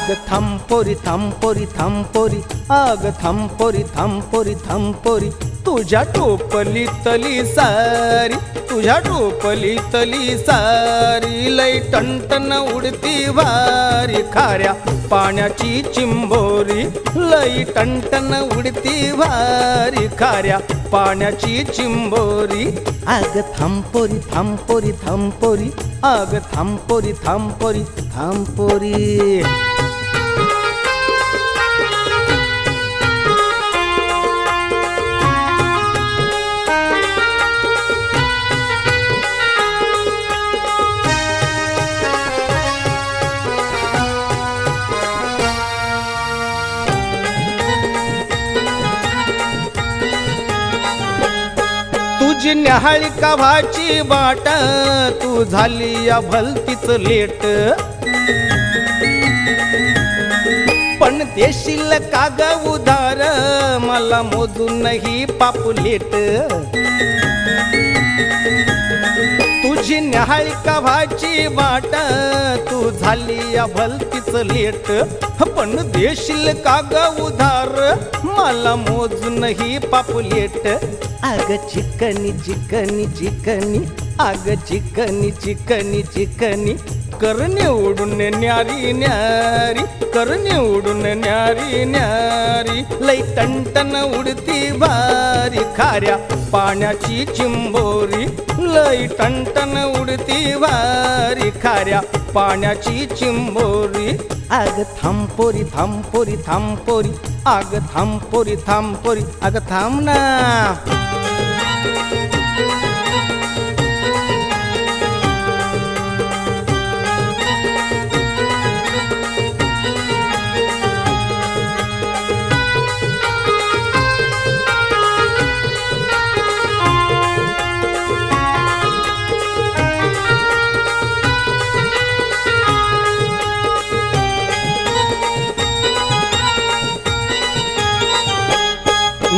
आग थांबपोरी थांबपोरी थांबपोरी, आग थांबपोरी थांबपोरी थांबपोरी, तुझ्या टोपलीतली सारी, तुझ्या टोपलीतली सारी, लई टणटण उडती वारी, खाऱ्या पाण्याची चिंबोरी, लई टणटण उडती वारी, खाऱ्या पाण्याची चिंबोरी, आग थांबपोरी थांबपोरी थांबपोरी, आग थांबपोरी थांबपोरी थांबपोरी। तुझी न्याहाळी काभाची बाट, तू झाली या भलतीच लेट, पण देशील का ग उधार, मला मोजून ही पापुलेट। तुझी न्याहाळी काभाची बाट, तू झाली या भलतीच लेट, पण देशील का ग उधार, मला मोजून ही पापुलेट। आग चिकनी चिकनी चिकनी, आग चिकनी चिकनी चिकनी, करणे उडून न्यारी न्यारी, करणे उडून न्यारी न्यारी, लई टणटण उडती वारी, खाऱ्या पाण्याची चिंबोरी, लई टणटण उडती वारी, खाऱ्या पाण्याची चिंबोरी, आग थांबपोरी थांबपोरी थांबपोरी, आग थांबपोरी थांबपोरी, आग थांब ना।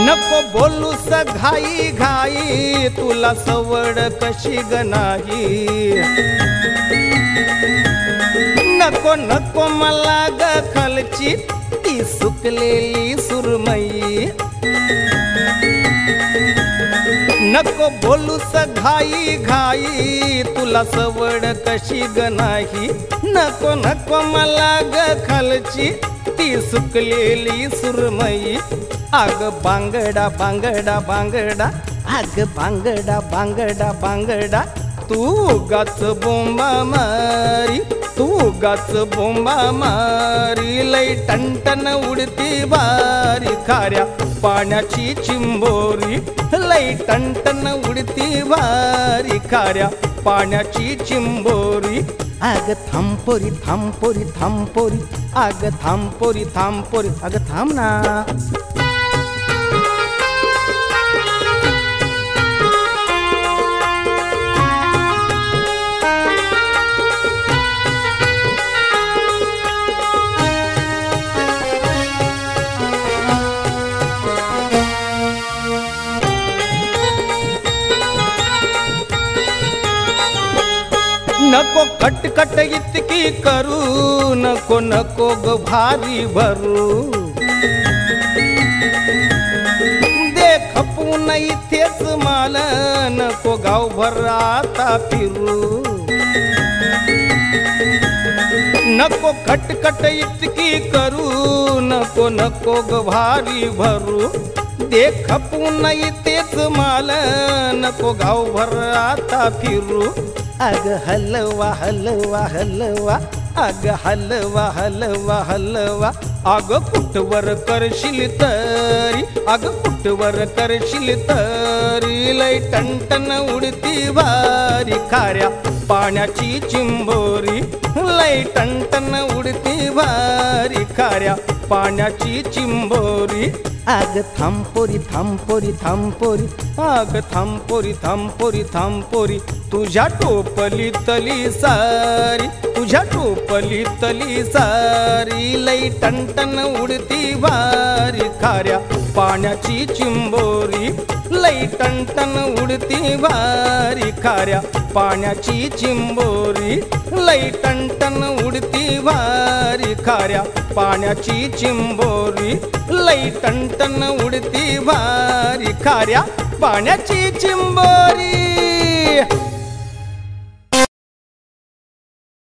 नको बोलूस घाई घाई, तुला सवड कशी ग नाही, नको नको मला ग खालची ती सुकलेली सुरमई, नको बोलूस घाई घाई, तुला सवड कशी ग नाही, नको नको मला ग खालची ती सुकलेली सुरमई, आग बांगडा बांगडा बांगडा, आग बांगडा बांगडा बांगडा, तू उगाच बोंबा मारी, तू उगाच बोंबा मारी, लई टणटण उडती वारी, खाऱ्या पाण्याची चिंबोरी, लई टणटण उडती वारी, खाऱ्या पाण्याची चिंबोरी, आग थांबपोरी थांबपोरी थांबपोरी, आग थांबपोरी थांबपोरी, आग थांब ना। नको कटकट इतकी करू, नको नको ग भारी भरू, दे खपून इथेच माल, नको गावभर आता फिरू, नको कटकट इतकी करू, नको नको ग भारी भरू, दे खपून इथेच माल, नको गावभर आता फिरू, आग हलवा हलवा हलवा, आग हलवा हलवा हलवा, आग कुठवर करशील तरी, आग कुठवर करशील तरी, लई टणटण उडती वारी, खाऱ्या पाण्याची चिंबोरी, लई टणटण उडती वारी, खाऱ्या पाण्याची चिंबोरी, आग थांबपोरी थांबपोरी थांबपोरी, आग थांबपोरी थांबपोरी थांबपोरी, तुझ्या टोपलीतली सारी, तुझ्या टोपलीतली सारी, लई टणटण उडती वारी, खाऱ्या पाण्याची चिंबोरी, लई लई टणटण उडती भारी खाऱ्या पाण्याची चिंबोरी लई टणटण उडती भारी खाऱ्या पाण्याची चिंबोरी लई टणटण उडती भारी खाऱ्या पाण्याची चिंबोरी